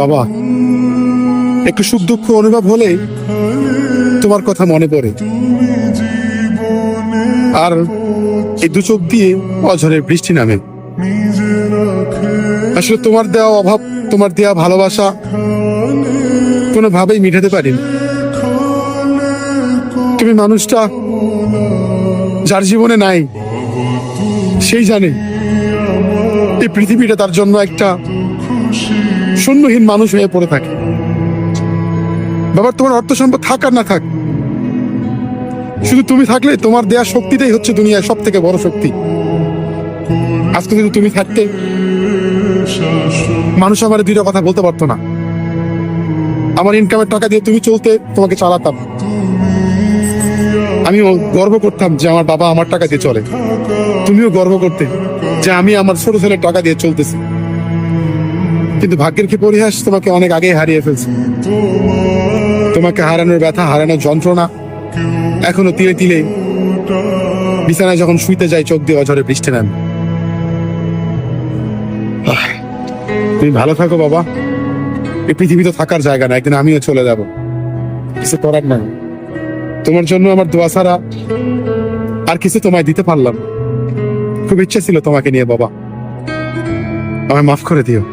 বাবা, একটু সুখ দুঃখ অনুভব হলে তোমার কথা মনে পড়ে, আর এই দু চোখ দিয়ে অঝরের বৃষ্টি নামে। আসলে তোমার দেওয়া অভাব, তোমার দেওয়া ভালোবাসা কোনোভাবেই মিটাতে পারিনি। তুমি মানুষটা যার জীবনে নাই, সেই জানে এই পৃথিবীটা তার জন্য একটা শূন্যহীন মানুষ হয়ে পড়ে থাকে। বাবা, তোমার অর্থ সম্পদ থাক আর না থাক, শুধু তুমি থাকলে তোমার দেয়া শক্তিটাই হচ্ছে দুনিয়ার সব থেকে বড় শক্তি। আজকে যদি তুমি থাকতে, মানুষ আমার দুইটা কথা বলতে পারতো না। আমার ইনকামের টাকা দিয়ে তুমি চলতে, তোমাকে চালাতাম। আমিও গর্ব করতাম যে আমার বাবা আমার টাকা দিয়ে চলে, তুমিও গর্ব করতে যে আমি আমার ছোট ছেলের টাকা দিয়ে চলতেছি। কিন্তু ভাগ্যের কি পরিহাস, তোমাকে অনেক আগে হারিয়ে ফেলছি। তোমাকে হারানোর ব্যথা, হারানোর যন্ত্রণা এখনো তিলে তিলে বিছানায় যখন শুইতে যাই, চোখ দিয়ে অঝরে বৃষ্টি নামে। তুমি ভালো থাকো বাবা। এই পৃথিবী তো থাকার জায়গা না, একদিন আমিও চলে যাব, কিছু করার নাই। তোমার জন্য আমার দোয়া ছাড়া আর কিছু তোমায় দিতে পারলাম। খুব ইচ্ছে ছিল তোমাকে নিয়ে বাবা, আমায় মাফ করে দিও।